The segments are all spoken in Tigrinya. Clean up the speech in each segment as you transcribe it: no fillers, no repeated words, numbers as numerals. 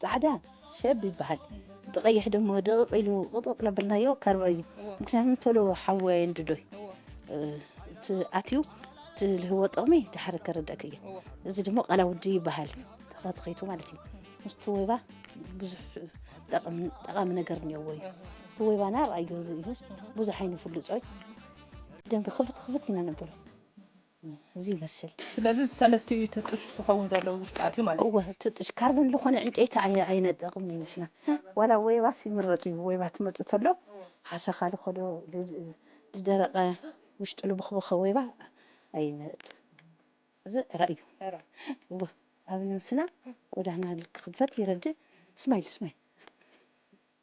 ጻዕዳ شاب يبሃል تقيح دمو دقق إلو قطق لبلنا يو كاربايو مكناهم تلو حوين ددوي تأتيو هو طعمي تحرك ردكية إذا دمو قلا ودي يبሃል تفات خيتو مالتي مستوي با بزح طقم نجرني وي هو يبانا رأيو بزح حين فلوس أي دم بخفت هنا نبله زي مسل ስለዚህ ሰለስተ ተጥሽ ተኸውን ዘለው ውሽጣትዩ ማለት هو تطش كاربن لخون عنديت عين دقم مشنا ولا ويباس يمرطي ويبات مطتلو حسا خالو خدو لدرق وشطلو بخبخ ويبا عين زي رأيو هو هذا سنا ودهنا الخفت يرد اسمعي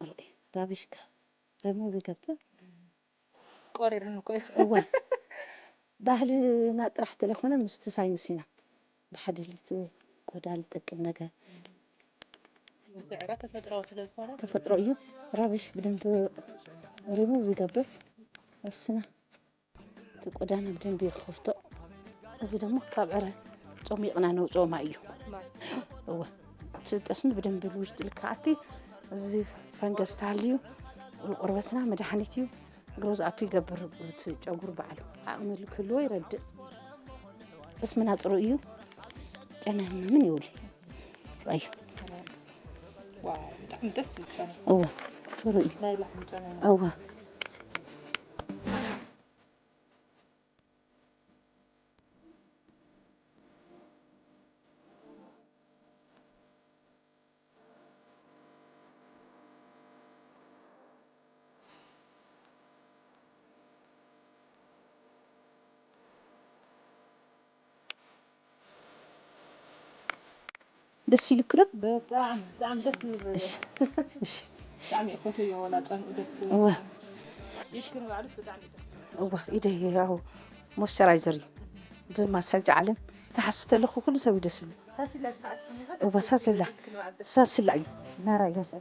رأي رابشك رمو بيكبر قريرن كويس هو ባህልና ጥራሕ ተለኾነ ምስቲ ሳይንስና ብሓድልት ቆዳል ጠቅም ነገር ዝዕራ ተፈጥሮው ስለዝኾነ ተፈጥሮ እዩ ራብሽ ብደንብ ሪሙቭ ይገብር እርስና ቆዳና በደንብ ይኸፍቶ እዚ ደግሞ ካብ ዕረ ጾሚቕና ነውፅኦ ማ እዩ هو ትጠስሚ በደንብ ውሽጥ ልካዓቲ እዚ ፈንገስ ታልዩ ቁርበትና መድሓኒት እዩ ግሮዝ አፕ ይገብር ጨጉር በዓሉ አእምል ክሎ ይረድእ እስምና ጥሩ እዩ ጨና ምን ይውል አይ ዋው በጣም ደስ ይላል አዎ ጥሩ እዩ ላይ ላም ጨና አዎ ደስ ይልክሎ በጣም ደስ ይላል እሺ ጣዕሚ ኮቶ የወላ ጣዕሚ ደስ አዎ ይስከነ ባሉስ በጣም ደስ አዎ ኢደ ያው ሞይስቸራይዘር በማሳጅ ዓለም ተሐስተ ለኹ ኩሉ ሰብ ደስ ይብል ሳስላ ናራ ያሰ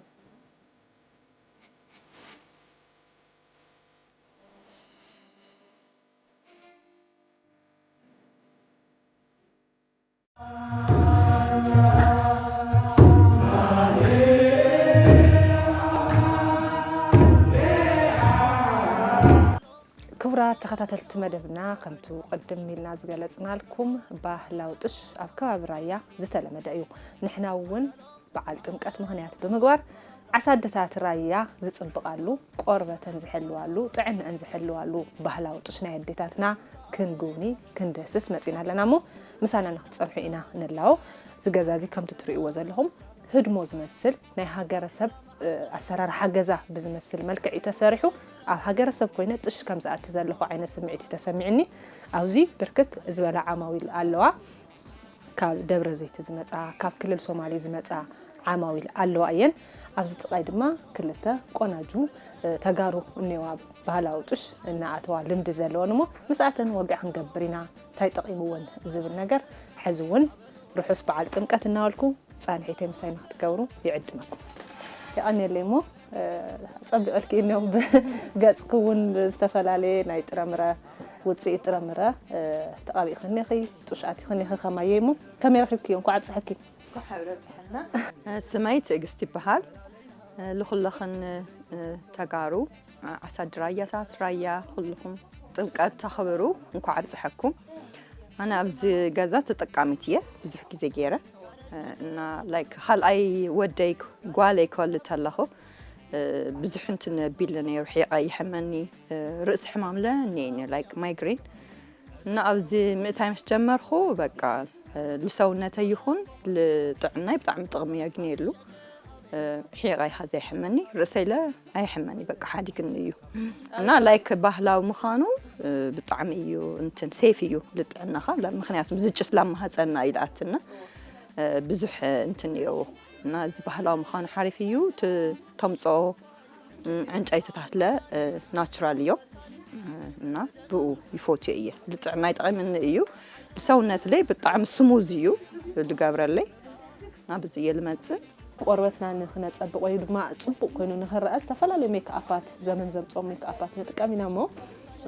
ክብራት ተኸታተልቲ መደብና ከምቱ ቀደም ኢልና ዝገለጽና ልኩም ባህላዊ ጥሽ ኣብ ከባቢ ራያ ዝተለመደ እዩ ንሕና እውን በዓል ጥምቀት ምኽንያት ብምግባር ዓሳደታት ራያ ዝጽብቃሉ ቆርበተን ዝሕልዋሉ ጥዕናን ዝሕልዋሉ ባህላዊ ጥሽ ናይ ኣዴታትና ክንጉኒ ክንደስስ መጺና ኣለና ሞ ምሳና ንኽትጸንሑ ኢና ንላው ዝገዛዚ ከምቱ ትርእይዎ ዘለኹም ህድሞ ዝመስል ናይ ሃገረሰብ ኣሰራርሓ ገዛ ብዝመስል መልክዕ እዩ ተሰሪሑ ኣብ ሃገረሰብ ኮይነ ጥሽ ከም ዝኣቲ ዘለኹ ዓይነት ስምዒት ተሰሚዕኒ ኣብዚ ብርክት ዝበላ ዓማዊል ኣለዋ ካብ ደብረ ዘይት ዝመጻ ካብ ክልል ሶማሌ ዝመጻ ዓማዊል ኣለዋ እየን ኣብዚ ጥቃይ ድማ ክልተ ቆናጁ ተጋሩ እኔዋ ባህላዊ ጥሽ እናኣተዋ ልምዲ ዘለወን እሞ ምስኣተን ወግዕ ክንገብር ኢና እንታይ ጠቒምዎን ዝብል ነገር ሕዚ እውን ርሑስ በዓል ጥምቀት እናበልኩ ጻንሒተይ ምሳይ ንኽትገብሩ ይዕድመኩም يقني مو صبقلك انه ገጽኩውን ዝተፈላልየ ናይ ጥረምረ ውጽኢት ጥረምረ ተቃቢ خنيخي ጥሻት خنيخ ከማየሙ ከመረክብኪ እንኳ ዓብጽሐኪ حبرتحنا سميت اغستي بحال لخلخن تغارو عساد راياتات رايا كلكم ጥምቀት ተخبرو እንኳ ዓብጽሐኩም انا ابز غازا ተጠቃሚትየ ብዙሕ ግዜ ገይረ እና ላይክ خلأي وديك ጓለይ كل ተለኹ ብዙሕ እንትን ቢልነ ይርሕቃ ይሕመኒ ርእስ ሕማም ለኔኒ ላይክ ማይግሬን እና ኣብዚ ምእታይ መስ ጀመርኹ በቃ لسونته ይኹን ለጥዕናይ ብጣዕሚ ጥቕሚ ያግኘሉ ሕቃይ ሀዘ ይሕመኒ ርእሰይለ ኣይሕመኒ በቃ ሓዲግን እዩ እና ላይክ ባህላው ምኻኑ ብጣዕሚ እዩ እንትን ሴፍ እዩ ለጥዕናኻ ምክንያቱም ዝጭስ ለማህፀና ይላትና ብዙሕ እንትን እዩ እና እዚ ባህላው ምኻኑ ሓሪፍ እዩ ተምጾ ዕንጨይትታት ለ ናቹራል እዩ እና ብኡ ይፎትዮ እየ ለጥዕናይ ጠቕምን እዩ ሰውነት ላይ በጣም ስሙዝ እዩ ልገብረለይ አብዚ የልመጽ ቆርበትና ንኽነጸብቅ ወይ ድማ ጽቡቅ ኮይኑ ንኽረአ ተፈላለዩ ሜክኣፓት ዘመን ዘምጾም ሜክኣፓት ንጥቀሚና ሞ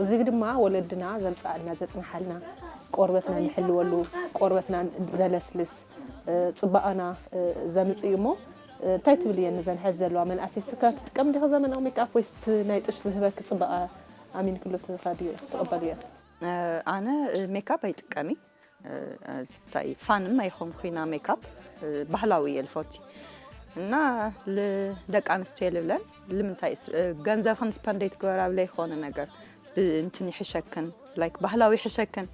እዚ ድማ ወለድና ዘምጻልና ዘጽንሐልና ቆርበትና ንሕልወሉ ቆርበትና ዘለስልስ ጽባኣና ዘምጽይሞ እንታይ ትብል እየ ንዘንሕዝ ዘለዋ መንእሰይ ስካት ትጥቀም ዲኻ ዘመናዊ ሜካፕ ወይስ ናይ ጥሽ ዝህበክ ጽባኣ ኣሚን ክሉ ተኻዲዮ ተቀበል እየ ኣነ ሜካፕ ኣይጥቀሚ ታይ ፋንም ኣይኹን ኺና ሜካፕ ባህላዊ የልፎቲ እና ለደቂ ኣንስትዮ ልብለን ልምንታይ ገንዘብን ስፐንዴት ገበራ ብለ ይኾነ ነገር እንትን ይሕሸክን ላይክ ባህላዊ ይሕሸክን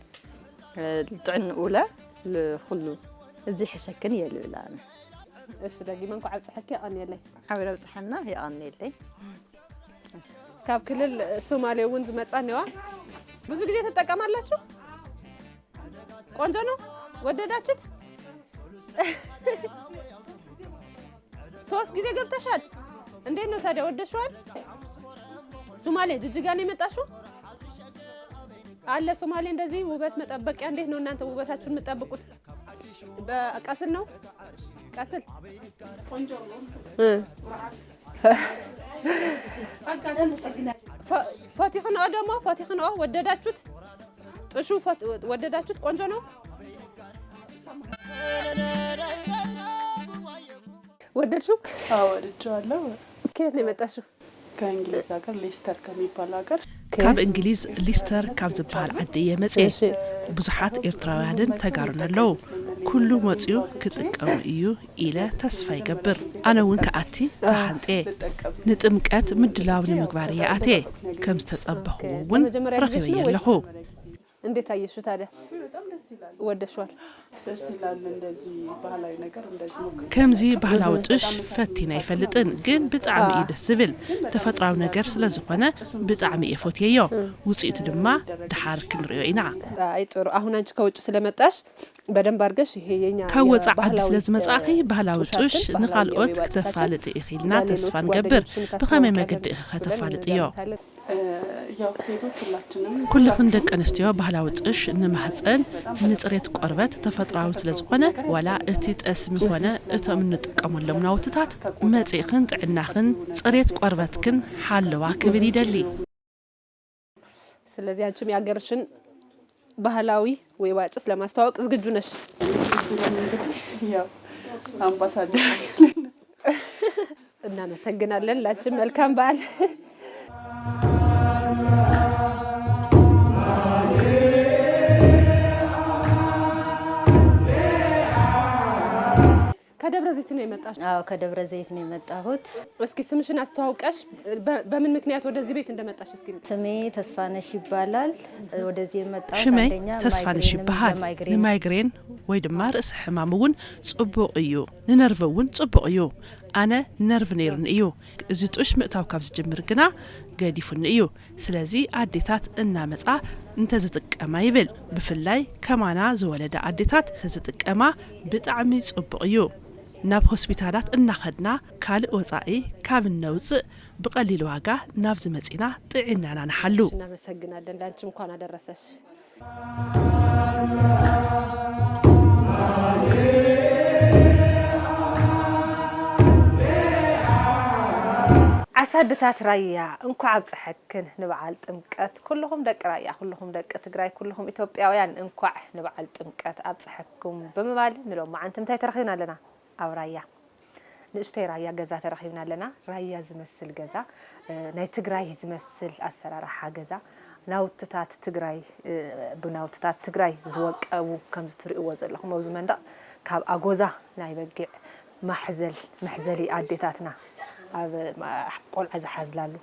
ጥዕንኡለ ለኹሉ እዚ ይሕሸክን የልብላነ እሺ ደጊመን ኮ ዓብጽሐከ ኣንየለይ ዓብረ ብጽሐና ይኣንየለይ ካብ ክልል ሶማሌ ወንዝ መጻነዋ ብዙ ጊዜ ተጠቀማላችሁ ቆንጆ ነው ወደዳችሁት ሶስት ጊዜ ገብተሻል እንዴት ነው ታዲያ ወደሽዋል ሶማሌ ጅጅጋ ነው የመጣሽው አለ ሶማሌ እንደዚህ ውበት መጠበቂያ እንዴት ነው እናንተ ውበታችሁን የምትጠብቁት በቀስል ነው ቀስል ቆንጆ ነው ፋቲኽና ደግሞ ፋቲኽና ወደዳችሁት ጥሹ ወደዳችሁት ቆንጆ ነው ወደድሽው አዎ ወድጄዋለሁ ከየት ነው የመጣሽው ከእንግሊዝ ሀገር ሌስተር ከሚባል ሀገር ካብ እንግሊዝ ሊስተር ካብ ዝበሃል ዓዲ የመጽ ብዙሓት ኤርትራውያንን ተጋሩን ኣለው ኩሉ መጽኡ ክጥቀሙ እዩ ኢለ ተስፋ ይገብር ኣነ እውን ከኣቲ ተሓንጤ ንጥምቀት ምድላው ንምግባር ይኣቴ ከም ዝተጸበኽዎ እውን ረኺበ የለኹ እንዴት አየሽው ታዲያ ወደሽዋል ደስ ይላል እንደዚህ ባህላዊ ነገር እንደዚህ ነው ከምዚ ባህላዊ ጥሽ ፈቲና ይፈልጥን ግን ብጣዕሚ እዩ ደስ ዝብል ተፈጥራዊ ነገር ስለ ዝኾነ ብጣዕሚ እየፈትየዮ ውጽኢቱ ድማ ድሓር ክንሪኦ ኢና አይ ጥሩ አሁን አንቺ ከውጭ ስለመጣሽ በደንብ አድርገሽ ይሄ የኛ ከወጻ ዓዲ ስለዝመጻኺ ባህላዊ ጥሽ ንኻልኦት ክተፋልጥ ይኽእልና ተስፋ ንገብር ብኸመይ መገዲ ኢኻ ከተፋልጥዮ ያው ሴቶች ሁላችንም ኩልኽን ደቂ ኣንስትዮ ባህላዊ ጥሽ ንማህፀን ንጽሬት ቆርበት ተፈጥራዊ ስለዝኾነ ዋላ እቲ ጠስሚ ሆነ እቶም እንጥቀመሎም ናውትታት መጽኢኽን ጥዕናኽን ጽሬት ቆርበትክን ሓለዋ ክብል ይደሊ ስለዚህ አንቺም ያገርሽን ባህላዊ ወይ ዋጭስ ለማስተዋወቅ ዝግጁ ነሽ ያው አምባሳደር እናመሰግናለን ላችን መልካም በዓል ከደብረ ዘይት ነው የመጣሽ? አዎ ከደብረ ዘይት ነው የመጣሁት። እስኪ ስምሽን አስተዋውቀሽ በምን ምክንያት ወደዚህ ቤት እንደመጣሽ እስኪ? ስሜ ተስፋነሽ ይባላል። ወደዚህ የመጣሁት ሽመይ ተስፋነሽ ይባሃል። ንማይግሬን ወይ ድማ ርእሲ ሕማም እውን ጽቡቕ እዩ ንነርቭ እውን ጽቡቕ እዩ ኣነ ነርቭ ነይሩን እዩ እዚ ጥሽ ምእታው ካብ ዝጅምር ግና ገዲፉን እዩ ስለዚ ኣዴታት እናመጻ እንተዝጥቀማ ይብል ብፍላይ ከማና ዝወለደ ኣዴታት ዝጥቀማ ብጣዕሚ ጽቡቕ እዩ ናብ ሆስፒታላት እናኸድና ካልእ ወጻኢ ካብ ነውጽእ ብቐሊል ዋጋ ናብ ዝመጺና ጥዕናና ንሓሉ እናመሰግናለን ላንቺ እንኳን አደረሰሽ عسادتات رايا انكو عبصحكن نبعال طمقت كلهم دق رايا كلهم دق تግራይ كلهم ኢትዮጵያውያን እንኳ نبعال طمقت عبصحكم بمبال نلو ما انتم تاي ترخينا لنا او رايا نشتي رايا غزا ترخينا لنا رايا زمسل غزا ناي تግራይ زمسل اسرارح غزا ናውትታት ትግራይ ብናውትታት ትግራይ ዝወቀቡ ከም ዝትሪእዎ ዘለኹም ኣብዚ መንደቕ ካብ ኣጎዛ ናይ በግዕ ማሕዘሊ ኣዴታትና ኣብ ቆልዓ ዝሓዝላሉ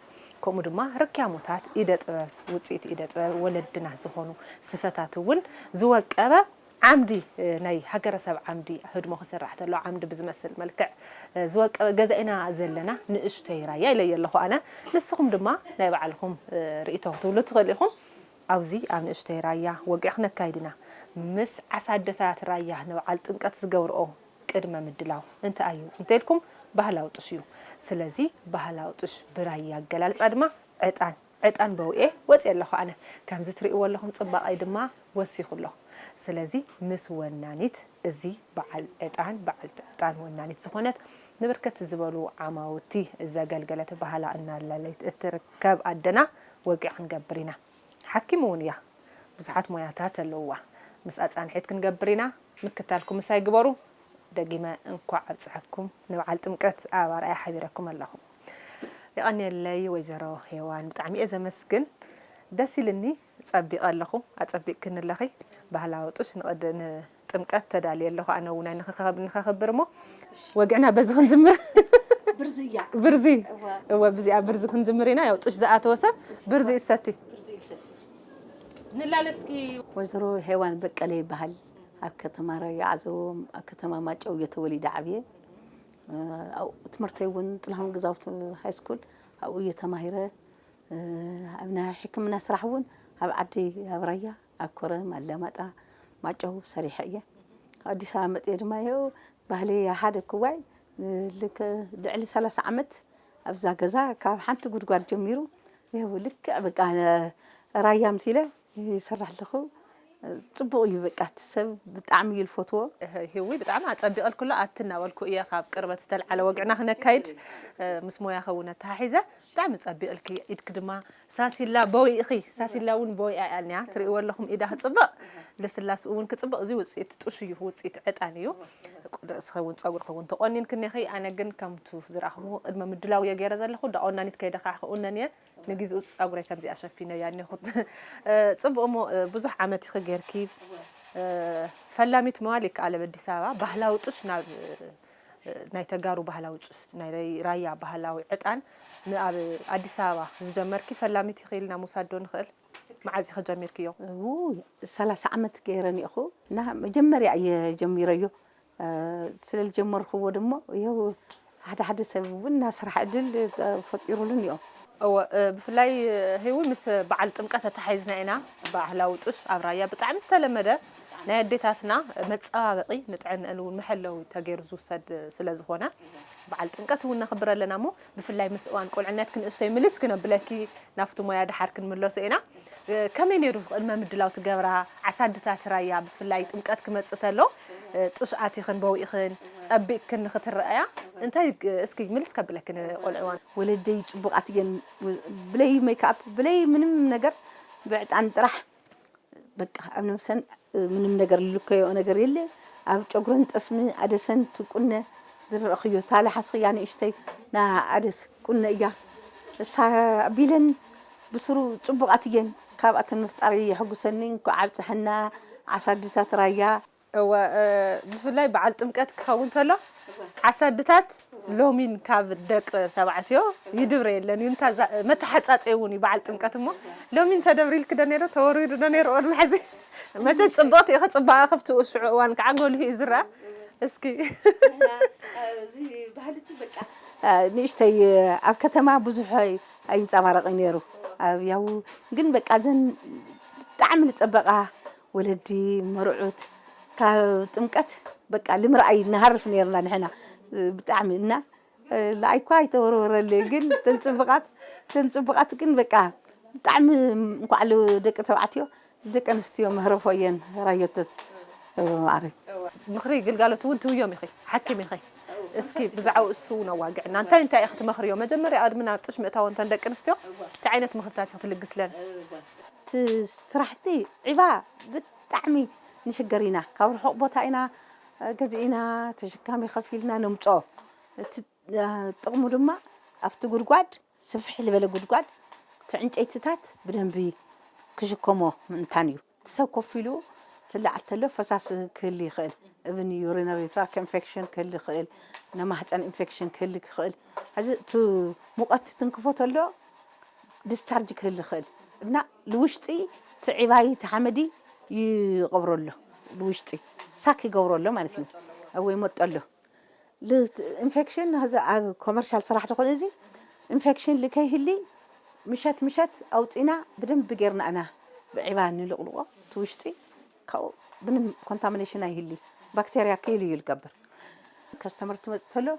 ከምኡ ድማ ርክያሞታት ኢደ ጥበብ ውጽኢት ኢደ ጥበብ ወለድና ዝኾኑ ስፈታት እውን ዝወቀበ ዓምዲ ናይ ሃገረሰብ ዓምዲ ህድሞ ክስራሕ ተሎ ዓምዲ ብዝመስል መልክዕ ዝወቀበ ገዛኢና ዘለና ንእሽተይ ራያ ኢለየለኹ ኣነ ንስኹም ድማ ናይ ባዕልኹም ርእቶ ትብሉ ትኽእሉ ኢኹም ኣብዚ ኣብ ንእሽተይ ራያ ወግዕ ክነካይድና ምስ ዓሳደታት ራያ ንበዓል ጥምቀት ዝገብርኦ ቅድመ ምድላው እንታይ እዩ እንተልኩም ባህላዊ ጥሽ እዩ ስለዚ ባህላዊ ጥሽ ብራያ ኣገላልጻ ድማ ዕጣን በውኤ ወጽየለኹ ኣነ ከምዚ ትሪእዎ ኣለኹም ጽባቐይ ድማ ወሲኹሎ ስለዚ ምስ ወናኒት እዚ በዓል ዕጣን ወናኒት ዝኾነት ንብርከት ዝበሉ ዓማውቲ ዘገልገለት ባህላ እናለለይት እትርከብ ኣደና ወግዕ ክንገብር ኢና ሓኪም እውን እያ ብዙሓት ሞያታት ኣለዋ ምስ ኣጻንሒት ክንገብር ኢና ምክታልኩም ምሳይ ግበሩ دقيمة انكو عبصحكم نبعل تمكت أبار أي حبيركم اللهم يقني اللي ويزرو هيوان بتعمي إذا مسكن دسيلني تصبق اللهم أتصبق كن اللخي بهلاوتوش نقد تمكت تدالي اللهم أنا ونا نخبر مو وقعنا بزغن زمر برزي هو برزي كنجمرينا يا وطش زقات وسب برزي الستي نلالسكي وزرو هيوان بقلي بحال ኣብ ከተማ ራያ ዓዘቦም ኣብ ከተማ ማጨው የተወሊደ ዓብየ او ትምህርተይ እውን ጥላሁን ግዛውት ሃይ ስኩል ኣብኡ የተማሂረ ኣብና ሕክምና ስራሕ እውን ኣብ ዓዲ ኣብ ራያ ኣብ ኮረም ኣላማጣ ማጨው ሰሪሐ እየ ኣዲስ ኣበባ መፅየ ድማ ይኸው ባህሊ ሓደ ክዋይ ልክ ልዕሊ 30 ዓመት ኣብዛ ገዛ ካብ ሓንቲ ጉድጓድ ጀሚሩ ይኸው ልክ በቃ ራያ ምትለ ይስራሕ ኣለኹ ጽبق يبقى تسب بتعمل الفوتو هوي بتعمل أتصدق الكل أتنا والكوية خاب قربت تل على وجعنا هنا كايد مسمويا خونا تحيزة بتعمل تصدق الكي يتقدما ساسي لا بوي أخي ساسي لا ون بوي يعني تري أقول لهم إذا هتصبق لس الناس ون كتصبق زي وصيت تشوي وصيت عتانيو سخون تصور خون تقنين كني أخي أنا جن كم تفزرعهم ما مدلاو يا جرز اللي خد عنا نتكيد خا خلنا نيا نجيز أصبر كم زي عشان فينا يعني خد تصبق مو بزح عمتي خجر كيف فلاميت مالك على بدي سوا بحلاو تشنا ناي تجارو بحلاو تش ناي رايا بحلاو عتان نقال عدي سوا زجمر كيف فلاميت خيلنا مصادون خيل معزي خجمر كيو 30 عمت كيرني أخو نه جمر يا جميريو سل الجمر هو دمو يو هذا سبب الناس راح أدل فطيرون يوم أو بفلاي هو مس بعد تمكث تحيزنا هنا بحلاو تش أبرايا بتعمل استلمده ناديتاتنا متصابقي نتعن أنو المحلو تغير زوسد سلازخونا بعد تمكث هو نخبر لنا مو بفلاي مسوان كل عنات كن اشتي ملس كنا بلاكي نافتو ما يد حركن ملوس هنا كمين يروح الممدلاو تجبرها عسادتات رايا بفلاي تمكث كمتصتلو تشعاتي خن بوي خن صبيك كن خترأيا انت اسكي ملس كبلكن قلعوان ولدي صبقاتين بلاي ميك اب بلاي منم نجر بعد عن طرح بقى أنا مثلا من نجر لكيو نجر يلي أو تجرن تسمي عدسن تكون ذر أخيو تالي حصي يعني إشتي نا عدس كنا إياه سابيلن بصرو صبقاتين كابت النفطاري حق سنين كعبت حنا عصادتات رايا هو بفلاي بعد تمكت كونتلا عسادتات لومين كاب الدق تبعتيو يدبري لأن أنت متى حتصعوني بعد تمكت مو لومين تدبري الكده نيرو توريد نيرو أنا محزن ما تصبط يا أخي صباح خفت وشع وان كعقول هي زرع اسكي زي بهالتي بقى نشتي أب كتما بزحي أي تمارق نيرو ياو جن بقى زين تعمل تصبقها ولدي مرعوت كتمكت بقى لمرأي نهرف نيرنا نحنا بتعملنا لا يكواي تورور اللي قل تنصبقات كن بقى تعمل نقعلو دك تبعتيو دك انستيو مهرفوين رايت عارف مخري قالوا تو يوم يخي حكي مخي اسكي بزعو السونا واقعنا انت يا اختي مخريو مجمري ادمنا تشمعتها وانت دك انستيو تعينت مخرتات تلقس لنا صراحتي عبا بتعمي نشجرينا كور حق بوتاينا جزئنا تشكامي خفيلنا نمطو تقمو دما افت غدغاد سفح لبل غدغاد تعنጨይትታት بدنبي كشكمو منتانيو تسوكفيلو تلعتلو فساس كل يخل ابن يورينري تراك انفكشن كل يخل نما حصن انفكشن كل يخل هذا تو مقت تنكفوتلو ديسشارج كل يخل እና لوشتي تعباي تحمدي يقبرله لوشتي ساكي يقبرله معناتني او يمطله الانفكشن هذا كوميرشال صراحه تكون زي انفكشن لكيهلي مشات اوطينا بدن بغيرنا انا بعبان لقلقه توشتي كاو بن كونتامينيشن هيلي بكتيريا كيلي يلقبر كاستمر تمتلو